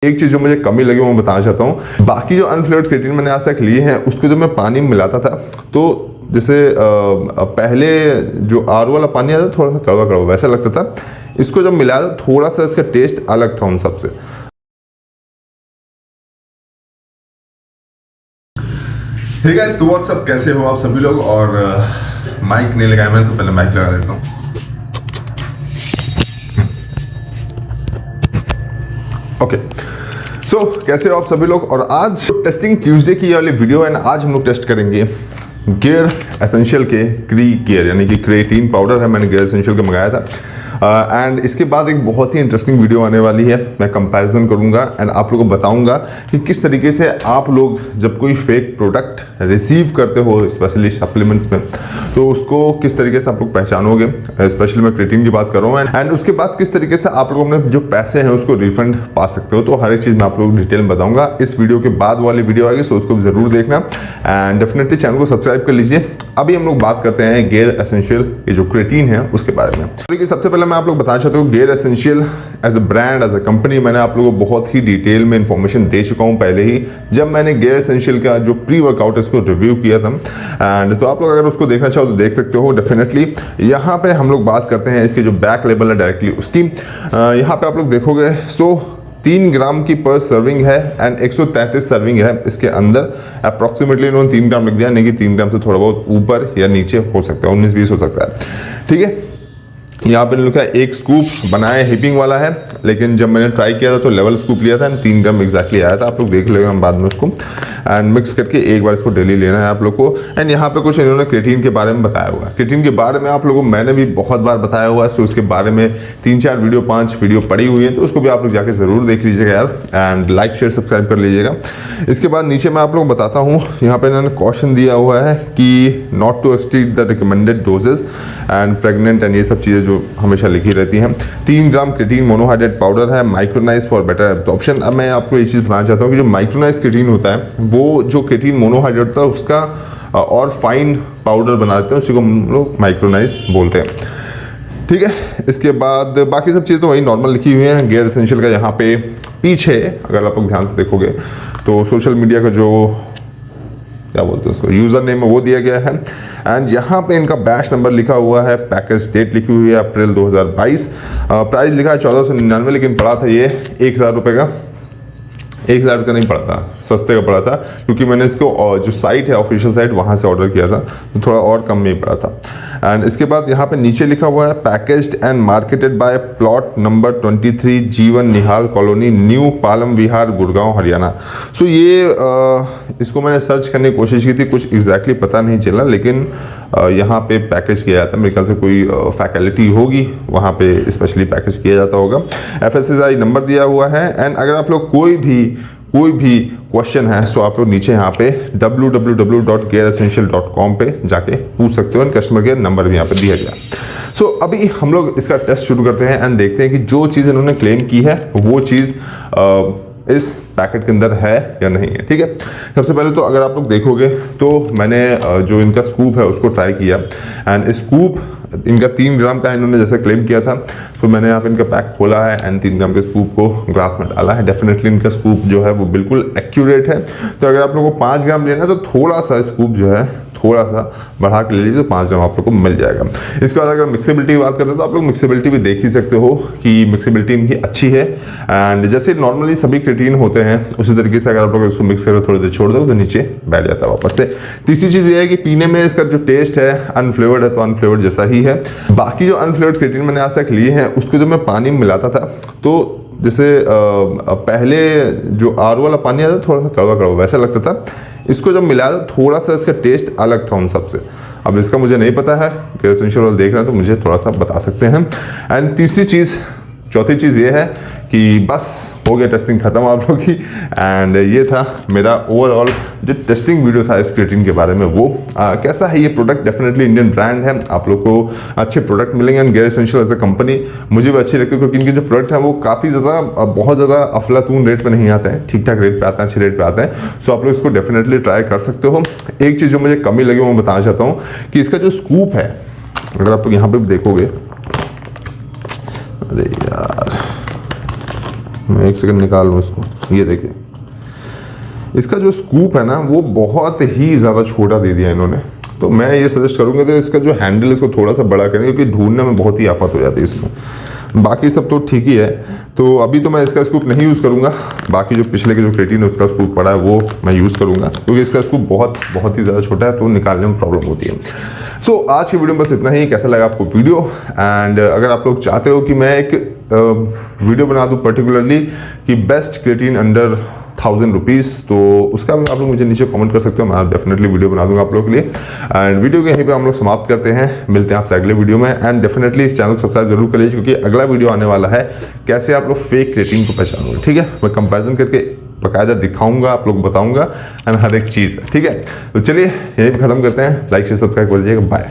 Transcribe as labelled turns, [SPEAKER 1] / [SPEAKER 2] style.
[SPEAKER 1] एक चीज़ जो मुझे कमी लगी वो मैं बताना चाहता हूँ। बाकी जो अनफ्लेवर्ड क्रिएटिन मैंने आज तक लिए हैं उसको जब मैं पानी में मिलाता था तो जैसे पहले जो आर वाला पानी आता था थोड़ा सा कड़वा कड़वा वैसा लगता था। इसको जब मिलाया तो थोड़ा सा इसका टेस्ट अलग था उन सबसे। Hey guys, so what's up, कैसे हो आप सभी लोग। और माइक नहीं लगाया मैंने तो पहले माइक लगा लेता हूँ। ओके, सो कैसे हो आप सभी लोग। और आज टेस्टिंग ट्यूसडे की वाली वीडियो है। आज हम लोग टेस्ट करेंगे गेयर एसेंशियल के गेयर यानी कि क्रिएटिन पाउडर है। मैंने गेयर एसेंशियल का मंगाया था एंड इसके बाद एक बहुत ही इंटरेस्टिंग वीडियो आने वाली है। मैं कंपैरिजन करूंगा एंड आप लोगों को बताऊंगा कि किस तरीके से आप लोग जब कोई फेक प्रोडक्ट रिसीव करते हो स्पेशली सप्लीमेंट्स में तो उसको किस तरीके से आप लोग पहचानोगे। स्पेशली मैं क्रिएटिन की बात कर रहा हूँ एंड उसके बाद किस तरीके से आप लोग अपने जो पैसे हैं उसको रिफंड पा सकते हो। तो हर एक चीज़ मैं आप लोगों को डिटेल में बताऊंगा। इस वीडियो के बाद वाली वीडियो आएगी सो उसको जरूर देखना एंड डेफिनेटली चैनल को सब्सक्राइब कर लीजिए। अभी हम लोग बात करते हैं गेयर एसेंशियल ये जो क्रिएटिन है उसके बारे में। देखिए, सबसे पहले मैं आप लोग बताना चाहता हूँ gear essential as a brand, as a company मैंने आप लोगों को बहुत ही डिटेल में इंफॉर्मेशन दे चुका हूँ पहले ही, जब मैंने गेयर एसेंशियल का जो प्री वर्कआउट है उसको रिव्यू किया था एंड तो आप लोग अगर उसको देखना चाहो तो देख सकते हो डेफिनेटली। यहाँ पे हम लोग बात करते हैं इसके जो बैक लेबल है डायरेक्टली उसकी। यहाँ पे आप लोग देखोगे 3 ग्राम की पर सर्विंग है एंड 133 सर्विंग है इसके अंदर। अप्रॉक्सीमेटली इन्होंने 3 ग्राम लिख दिया, नहीं कि 3 ग्राम से थोड़ा बहुत ऊपर या नीचे हो सकता है, 19-20 हो सकता है। ठीक है, यहाँ पे लिखा है 1 स्कूप बनाए हिपिंग वाला है, लेकिन जब मैंने ट्राई किया था तो लेवल स्कूप लिया था एंड 3 ग्राम एग्जैक्टली आया था। आप लोग देख लेंगे हम बाद में उसको एंड मिक्स करके एक बार इसको डेली लेना है आप लोग को। एंड यहाँ पे कुछ इन्होंने क्रिएटिन के बारे में बताया हुआ है। क्रिएटिन के बारे में आप लोगों को मैंने भी बहुत बार बताया हुआ है, सो उसके बारे में 3-4 वीडियो 5 वीडियो पड़ी हुई है, तो उसको भी आप लोग जाके ज़रूर देख लीजिएगा यार एंड लाइक शेयर सब्सक्राइब कर लीजिएगा। इसके बाद नीचे मैं आप लोग बताता हूँ, यहाँ पे इन्होंने कॉशन दिया हुआ है कि not to exceed the recommended dosages and pregnant and ये सब चीज़ें जो हमेशा लिखी रहती हैं। 3 ग्राम क्रिएटिन मोनोहाइड्रेट पाउडर है, माइक्रोनाइज फॉर बेटर एब्जॉर्प्शन। अब मैं आपको ये चीज़ बताना चाहता हूँ कि जो माइक्रोनाइज क्रिएटिन होता है वो जो क्रिएटिन मोनोहाइड्रेट होता है उसका और फाइन पाउडर बनाते हैं, उसी को हम लोग माइक्रोनाइज बोलते हैं। ठीक है, इसके बाद बाकी सब चीज़ें तो वही नॉर्मल लिखी हुई हैं। गेयर एसेंशियल का यहाँ पे पीछे अगर आप लोग ध्यान से देखोगे तो सोशल मीडिया का जो क्या बोलते हैं उसको यूज़र नेम है वो दिया गया है एंड यहाँ पे इनका बैच नंबर लिखा हुआ है, पैकेज डेट लिखी हुई है अप्रैल 2022। प्राइस लिखा है 1499, लेकिन पड़ा था ये 1000 रुपये का। 1000 का नहीं पड़ा था, सस्ते का पड़ा था, क्योंकि मैंने इसको जो साइट है ऑफिशियल साइट वहाँ से ऑर्डर किया था तो थोड़ा और कम में ही पड़ा था। एंड इसके बाद यहाँ पे नीचे लिखा हुआ है packaged and marketed bye plot number 23 जीवन निहाल कॉलोनी न्यू पालम विहार गुड़गांव हरियाणा। सो ये इसको मैंने सर्च करने की कोशिश की थी, कुछ एग्जैक्टली पता नहीं चला, लेकिन यहाँ पे पैकेज किया जाता है। मेरे ख्याल से कोई फैकल्टी होगी वहाँ पे स्पेशली पैकेज किया जाता होगा। FSSAI नंबर दिया हुआ है एंड अगर आप लोग कोई भी क्वेश्चन है सो आप लोग नीचे यहाँ पे www.gearessential.com पे जाके पूछ सकते हो एंड कस्टमर केयर नंबर भी यहाँ पे दिया गया। सो अभी हम लोग इसका टेस्ट शुरू करते हैं एंड देखते हैं कि जो चीज़ इन्होंने क्लेम की है वो चीज़ इस पैकेट के अंदर है या नहीं है। ठीक है, सबसे पहले तो अगर आप लोग देखोगे तो मैंने जो इनका स्कूप है उसको ट्राई किया एंड स्कूप इनका 3 ग्राम का इन्होंने जैसे क्लेम किया था, तो मैंने यहाँ पे इनका पैक खोला है एंड 3 ग्राम के स्कूप को ग्लास में डाला है। डेफिनेटली इनका स्कूप जो है वो बिल्कुल एक्यूरेट है। तो अगर आप लोगों को 5 ग्राम लेना है तो थोड़ा सा स्कूप जो है थोड़ा सा बढ़ा के ले लीजिए तो 5 ग्राम आप लोग को मिल जाएगा। इसके बाद अगर मिक्सेबिलिटी की बात करते हैं तो आप लोग मिक्सेबिलिटी भी देख ही सकते हो कि मिक्सेबिलिटी इनकी अच्छी है एंड जैसे नॉर्मली सभी क्रिएटिन होते हैं उसी तरीके से अगर आप लोग इसको मिक्स करके थोड़ी देर छोड़ दो तो नीचे बैठ जाता है वापस से। तीसरी चीज़ ये है कि पीने में इसका जो टेस्ट है अनफ्लेवर्ड है, तो अनफ्लेवर्ड जैसा ही है। बाकी जो अनफ्लेवर्ड क्रिएटिन मैंने आज तक लिए हैं उसको जब मैं पानी में मिलाता था तो जैसे पहले जो आर वाला पानी आता था थोड़ा सा कड़वा कड़वा वैसा लगता था। इसको जब मिलाया तो थोड़ा सा इसका टेस्ट अलग था उन सबसे। अब इसका मुझे नहीं पता है, गेयर एसेंशियल वाला देख रहे हैं तो मुझे थोड़ा सा बता सकते हैं। एंड चौथी चीज़ ये है कि बस हो गया टेस्टिंग ख़त्म आप लोग की एंड ये था मेरा ओवरऑल जो टेस्टिंग वीडियो था इस क्रिएटिन के बारे में। वो कैसा है ये प्रोडक्ट, डेफिनेटली इंडियन ब्रांड है, आप लोग को अच्छे प्रोडक्ट मिलेंगे and gear essential as a company मुझे भी अच्छी लगती है, क्योंकि इनके जो प्रोडक्ट हैं वो काफ़ी ज़्यादा बहुत ज़्यादा अफलातून रेट पर नहीं आते हैं, ठीक ठाक रेट पर आते हैं, अच्छे रेट पर आते हैं। सो आप लोग इसको डेफिनेटली ट्राई कर सकते हो। एक चीज़ जो मुझे कमी लगी वो मैं बताना चाहता हूँ कि इसका जो स्कूप है, अगर आप लोग यहाँ पर देखोगे, अरे यार मैं एक सेकंड निकाल लूँ इसको। ये देखिए, इसका जो स्कूप है ना वो बहुत ही ज़्यादा छोटा दे दिया इन्होंने। तो मैं ये सजेस्ट करूँगा तो इसका जो हैंडल है इसको थोड़ा सा बड़ा करें, क्योंकि ढूंढने में बहुत ही आफत हो जाती है इसमें। बाकी सब तो ठीक ही है। तो अभी तो मैं इसका स्कूप नहीं यूज़ करूँगा, बाकी जो पिछले के जो क्रेटिन है उसका स्कूप पड़ा है वो मैं यूज़ करूँगा, क्योंकि इसका स्कूप बहुत ही ज़्यादा छोटा है तो निकालने में प्रॉब्लम होती है। सो आज की वीडियो में बस इतना ही। कैसा लगा आपको वीडियो? एंड अगर आप लोग चाहते हो कि मैं एक वीडियो बना दूँ पर्टिकुलरली कि बेस्ट क्रेटिन अंडर 1000 रुपीज़, तो उसका भी आप लोग मुझे नीचे कमेंट कर सकते हो, मैं डेफिनेटली वीडियो बना दूंगा आप लोगों के लिए। एंड वीडियो के यहीं पे हम लोग समाप्त करते हैं, मिलते हैं आपसे अगले वीडियो में। एंड डेफिनेटली इस चैनल को सब्सक्राइब जरूर कर लीजिए, क्योंकि अगला वीडियो आने वाला है कैसे आप लोग फेक क्रेटिन को पहचानोगे। ठीक है, मैं कंपैरिजन करके बाकायदा दिखाऊंगा, आप लोग बताऊंगा एंड हर एक चीज़। ठीक है, तो चलिए यहीं पर खत्म करते हैं। लाइक शेयर सब्सक्राइब कर लीजिएगा। बाय।